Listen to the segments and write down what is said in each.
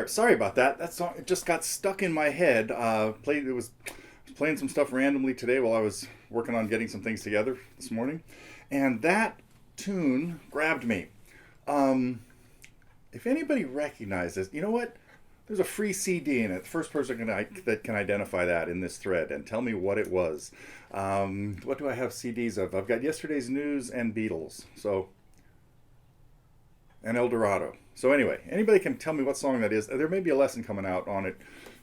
Sorry about that. That song, it just got stuck in my head. Was playing some stuff randomly today while I was working on getting some things together this morning, and that tune grabbed me. Um, if anybody recognizes, you know what? There's a free CD in it. The first person that can identify that in this thread and tell me what it was. What do I have CDs of? I've got Yesterday's News and Beatles. So, and El Dorado. So anyway, anybody can tell me what song that is. There may be a lesson coming out on it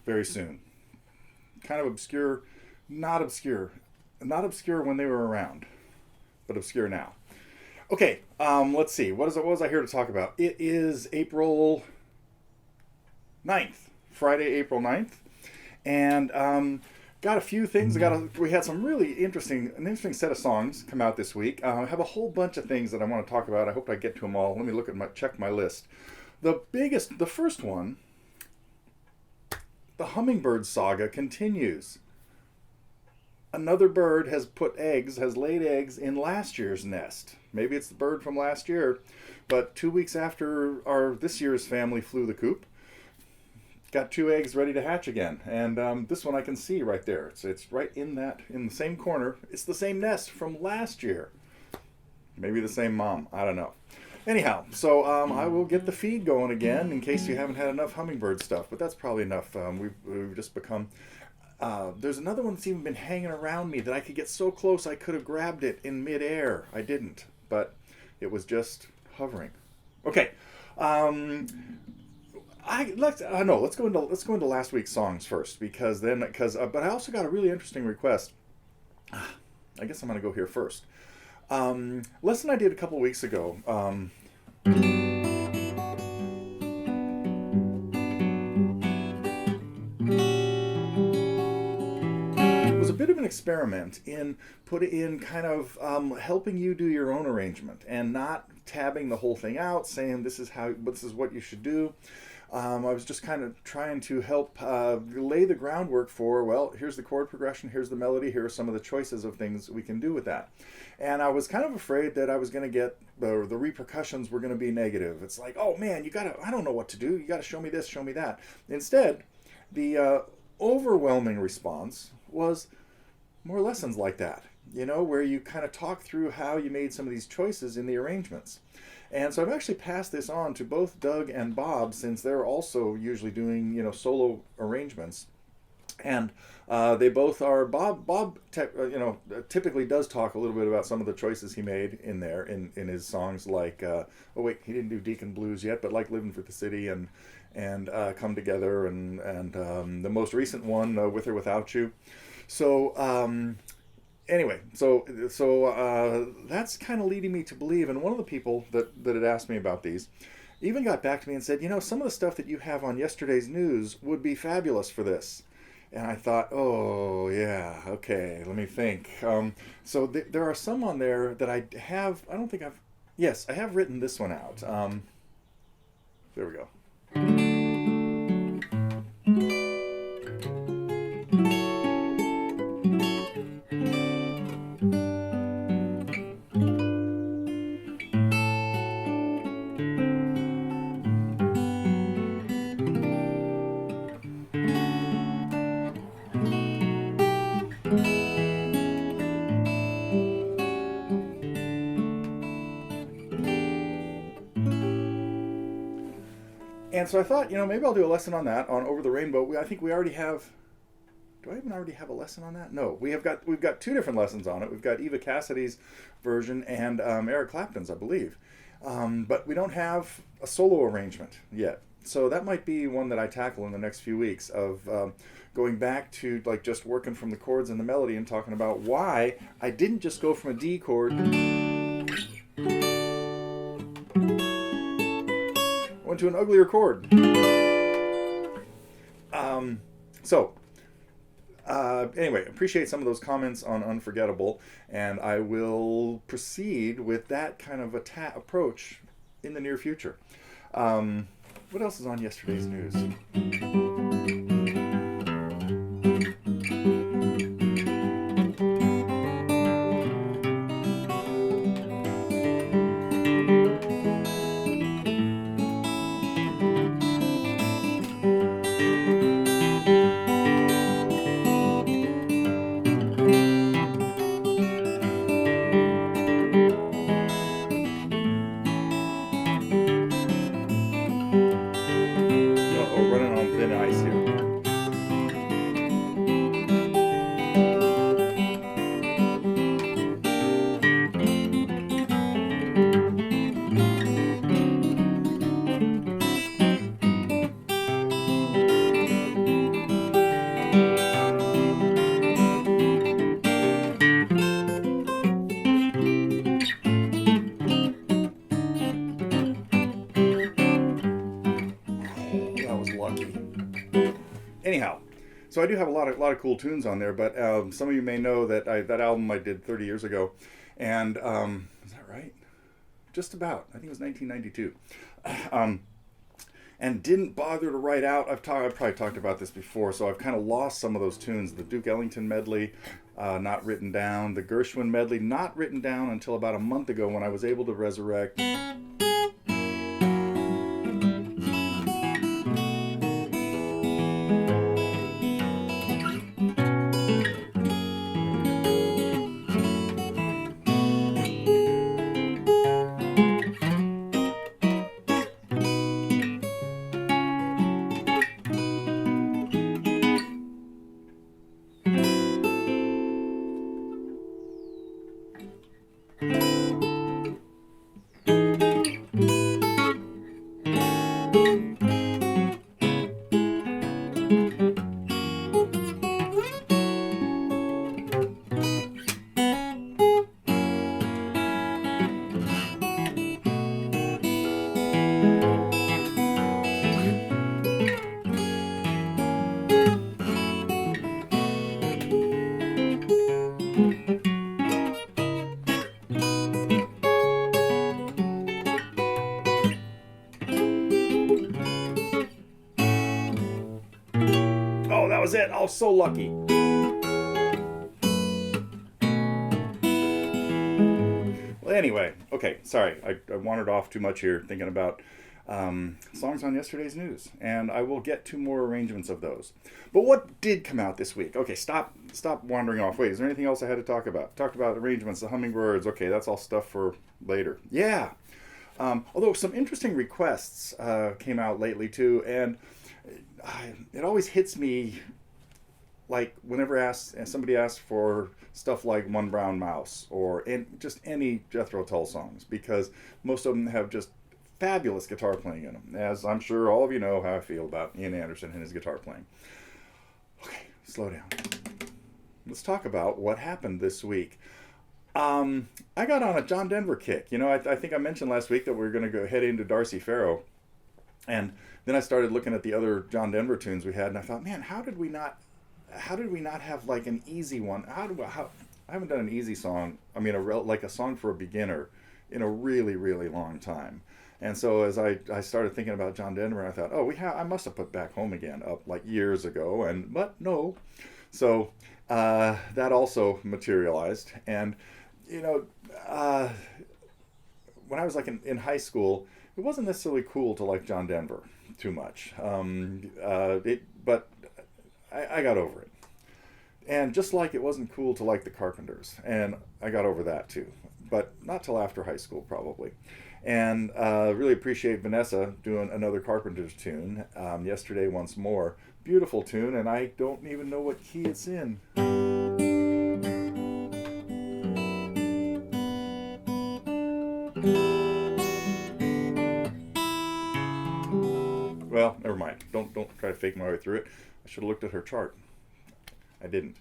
very soon. Kind of obscure, not obscure. Not obscure when they were around, but obscure now. Okay, let's see. What was I here to talk about? It is April 9th, Friday, April 9th. And got a few things. We had some really an interesting set of songs come out this week. I have a whole bunch of things that I want to talk about. I hope I get to them all. Let me check my list. The first one, the Hummingbirds saga continues. Another bird has laid eggs in last year's nest. Maybe it's the bird from last year, but 2 weeks after this year's family flew the coop, got 2 eggs ready to hatch again. And this one I can see right there. It's right in the same corner. It's the same nest from last year. Maybe the same mom. I don't know. Anyhow, so I will get the feed going again in case you haven't had enough hummingbird stuff. But that's probably enough. We've just become... there's another one that's even been hanging around me that I could get so close I could have grabbed it in midair. I didn't, but it was just hovering. Okay. Let's go into last week's songs first but I also got a really interesting request. I guess I'm going to go here first. Lesson I did a couple weeks ago. Was a bit of an experiment in kind of helping you do your own arrangement and not tabbing the whole thing out, saying this is what you should do. I was just kind of trying to help lay the groundwork for, well, here's the chord progression, here's the melody, here are some of the choices of things we can do with that. And I was kind of afraid that I was going to get, the repercussions were going to be negative. It's like, oh man, I don't know what to do, you got to show me this, show me that. Instead, the overwhelming response was more lessons like that, where you kind of talk through how you made some of these choices in the arrangements. And so I've actually passed this on to both Doug and Bob, since they're also usually doing, solo arrangements. And they both are, Bob typically does talk a little bit about some of the choices he made in there, in his songs like, he didn't do Deacon Blues yet, but like Living for the City and Come Together and the most recent one, With or Without You. So, anyway, so that's kind of leading me to believe, and one of the people that had asked me about these even got back to me and said, some of the stuff that you have on Yesterday's News would be fabulous for this. And I thought, oh, yeah, okay, let me think. So there are some on there that I have, I have written this one out. There we go. And so I thought, maybe I'll do a lesson on that, on Over the Rainbow. I think we already have... Do I even already have a lesson on that? No, we've got 2 different lessons on it. We've got Eva Cassidy's version and Eric Clapton's, I believe. But we don't have a solo arrangement yet. So that might be one that I tackle in the next few weeks, of going back to just working from the chords and the melody and talking about why I didn't just go from a D chord... to an uglier chord. Anyway, appreciate some of those comments on Unforgettable, and I will proceed with that kind of approach in the near future. What else is on Yesterday's News? So I do have a lot of cool tunes on there, but some of you may know that that album I did 30 years ago, and is that right? Just about. I think it was 1992. And didn't bother to write out. I've probably talked about this before, so I've kind of lost some of those tunes. The Duke Ellington medley, not written down. The Gershwin medley, not written down until about a month ago when I was able to resurrect. Oh, that was it. I was so lucky. Well, anyway, okay, sorry. I wandered off too much here thinking about songs on yesterday's news, and I will get to more arrangements of those. But what did come out this week? Okay, stop wandering off. Wait, is there anything else I had to talk about? Talked about arrangements, the Hummingbirds. Okay, that's all stuff for later. Yeah. Although some interesting requests came out lately too, and it always hits me like whenever somebody asks for stuff like One Brown Mouse or just any Jethro Tull songs, because most of them have just fabulous guitar playing in them, as I'm sure all of you know how I feel about Ian Anderson and his guitar playing. Okay, slow down. Let's talk about what happened this week. I got on a John Denver kick. You know, I think I mentioned last week that we were going to go head into Darcy Farrow, and then I started looking at the other John Denver tunes we had, and I thought, man, how did we not have like an easy one? I haven't done an easy song. I mean, like a song for a beginner in a really, really long time. And so as I started thinking about John Denver, I thought, oh, I must have put Back Home Again up like years ago, but no. So that also materialized, and you know, when I was like in high school, it wasn't necessarily cool to like John Denver too much. But I got over it. And just like it wasn't cool to like the Carpenters, and I got over that too, but not till after high school probably. And really appreciate Vanessa doing another Carpenters tune, Yesterday Once More. Beautiful tune, and I don't even know what key it's in. Well, never mind. Don't try to fake my way through it. I should have looked at her chart. I didn't.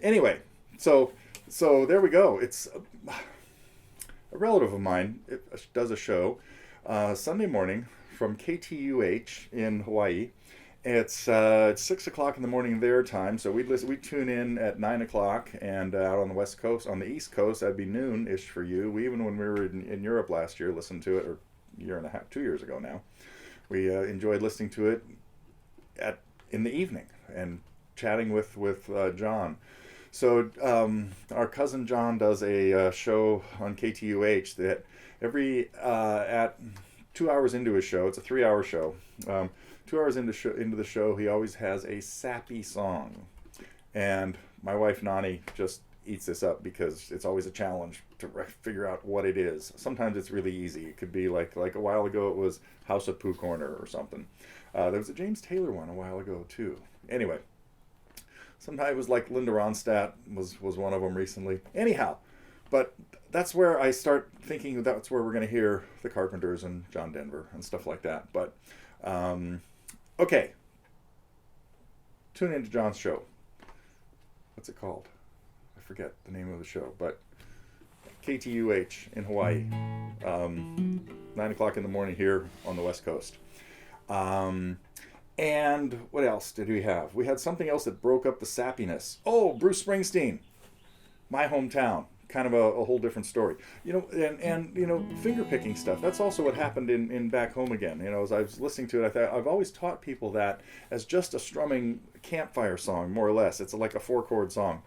Anyway, so there we go. It's a relative of mine. It does a show Sunday morning from KTUH in Hawaii. It's 6 o'clock in the morning their time, so we tune in at 9 o'clock, and out on the West Coast, on the East Coast, that'd be noon-ish for you. We, even when we were in Europe last year, listened to it, or a year and a half, 2 years ago now. We enjoyed listening to it in the evening and chatting with John. So our cousin John does a show on KTUH that at 2 hours into his show, it's a 3-hour show. 2 hours into the show, he always has a Sappy Song, and my wife Nani just eats this up because it's always a challenge to figure out what it is. Sometimes it's really easy. It could be like a while ago it was House of Pooh Corner or something. There was a James Taylor one a while ago too. Anyway, sometimes it was like Linda Ronstadt was one of them recently. Anyhow, but that's where I start thinking that's where we're going to hear the Carpenters and John Denver and stuff like that. But okay, tune into John's show. What's it called? I forget the name of the show, but KTUH in Hawaii, 9 o'clock in the morning here on the West Coast. And what else did we have? We had something else that broke up the sappiness. Oh, Bruce Springsteen, my hometown. Kind of a whole different story. And finger picking stuff. That's also what happened in Back Home Again. As I was listening to it, I thought I've always taught people that as just a strumming campfire song, more or less. It's like a 4-chord song.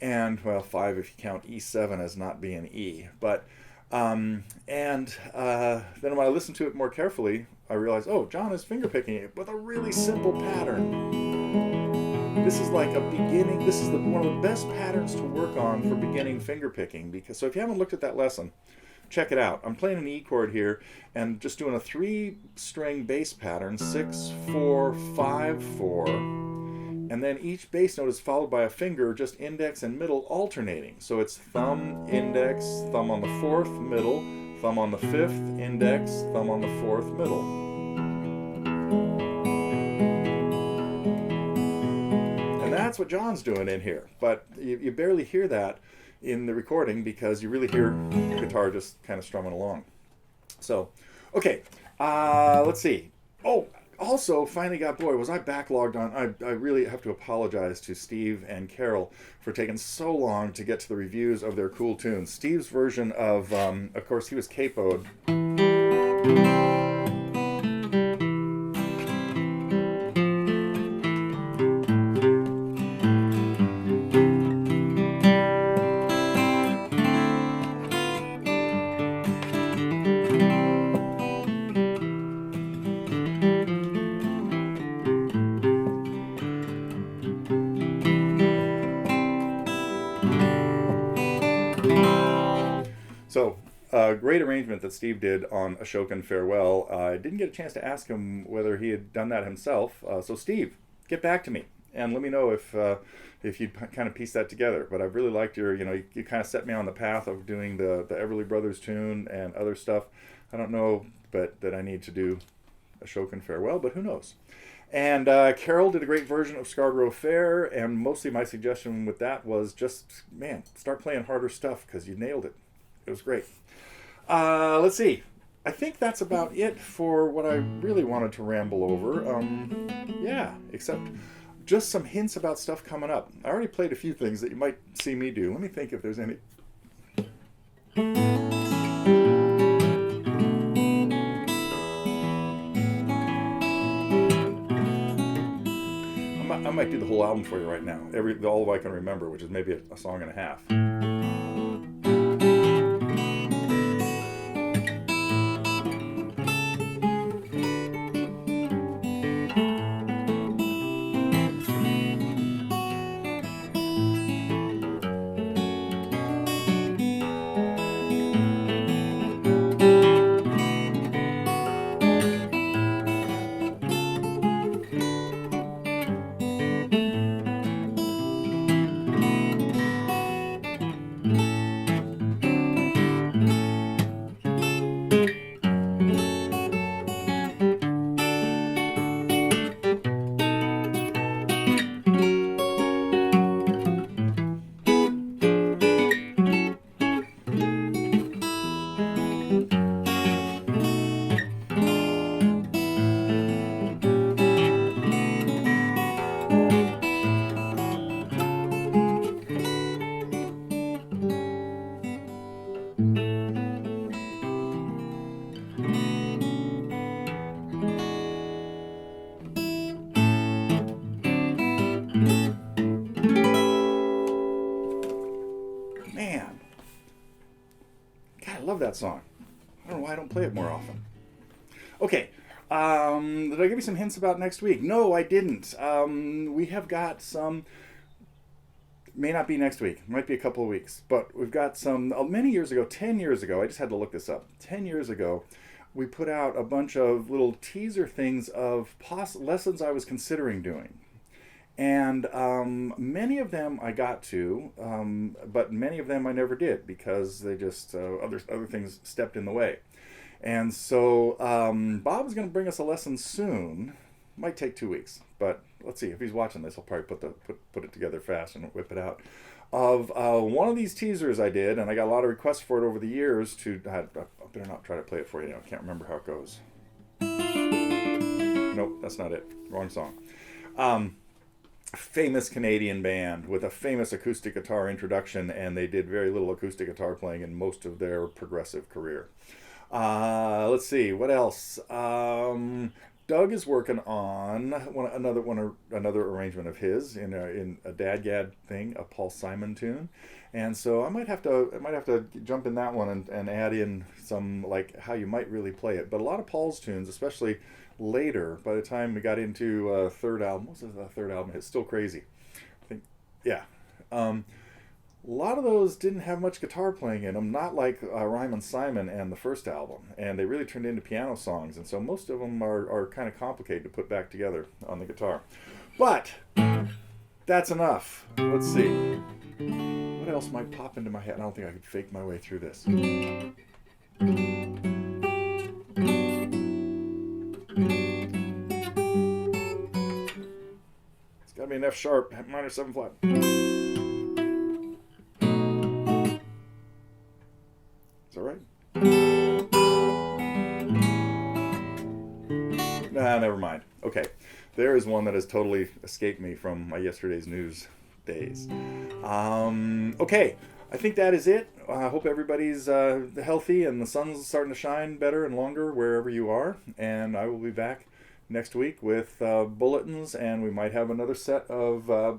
And, well, 5 if you count E7 as not being E. But, then when I listened to it more carefully, I realized, oh, John is finger picking it with a really simple pattern. This is like a beginning. This is one of the best patterns to work on for beginning finger picking. So if you haven't looked at that lesson, check it out. I'm playing an E chord here and just doing a 3-string bass pattern, 6, 4, 5, 4, and then each bass note is followed by a finger, just index and middle alternating. So it's thumb, index, thumb on the 4th, middle, thumb on the 5th, index, thumb on the 4th, middle. That's what John's doing in here, but you barely hear that in the recording because you really hear the guitar just kind of strumming along. So, okay, let's see. Oh, also, finally was I backlogged on. I really have to apologize to Steve and Carol for taking so long to get to the reviews of their cool tunes. Steve's version of course, he was capoed. So, great arrangement that Steve did on Ashokan Farewell. I didn't get a chance to ask him whether he had done that himself. So, Steve, get back to me and let me know if you'd kind of piece that together. But I really liked you kind of set me on the path of doing the Everly Brothers tune and other stuff. I don't know, but that I need to do Ashokan Farewell, but who knows? And Carol did a great version of Scarborough Fair, and mostly my suggestion with that was just, man, start playing harder stuff because you nailed it. It was great. Let's see. I think that's about it for what I really wanted to ramble over. Except just some hints about stuff coming up. I already played a few things that you might see me do. Let me think if there's any. I might do the whole album for you right now. All I can remember, which is maybe a song and a half. Love that song. I don't know why I don't play it more often. Okay, did I give you some hints about next week? No, I didn't. We have got some, may not be next week, might be a couple of weeks, but we've got some, many years ago, 10 years ago, I just had to look this up, 10 years ago, we put out a bunch of little teaser things of lessons I was considering doing. And many of them I got to, but many of them I never did because they just other things stepped in the way. And so Bob's going to bring us a lesson soon. Might take 2 weeks, but let's see if he's watching this. I'll probably put it together fast and whip it out. Of one of these teasers I did, and I got a lot of requests for it over the years. I better not try to play it for you now. I can't remember how it goes. Nope, that's not it. Wrong song. Famous Canadian band with a famous acoustic guitar introduction, and they did very little acoustic guitar playing in most of their progressive career. Let's see, what else? Doug is working on another arrangement of his in a Dadgad thing, a Paul Simon tune, and so I might have to jump in that one and add in some, like, how you might really play it. But a lot of Paul's tunes, especially later, by the time we got into third album, what was the third album? It's Still Crazy, I think. Yeah. A lot of those didn't have much guitar playing in them, not like Ryman Simon and the first album, and they really turned into piano songs, and so most of them are kind of complicated to put back together on the guitar. But that's enough. Let's see. What else might pop into my head? I don't think I could fake my way through this. It's got to be an F sharp, minor 7 flat. All right. Nah, never mind. Okay, there is one that has totally escaped me from my yesterday's news days. Okay, I think that is it. I hope everybody's healthy and the sun's starting to shine better and longer wherever you are. And I will be back next week with bulletins, and we might have another set of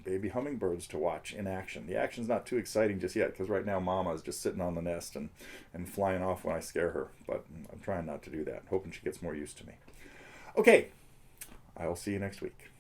baby hummingbirds to watch in action. The action's not too exciting just yet, because right now Mama is just sitting on the nest and flying off when I scare her. But I'm trying not to do that, hoping she gets more used to me. Okay, I will see you next week.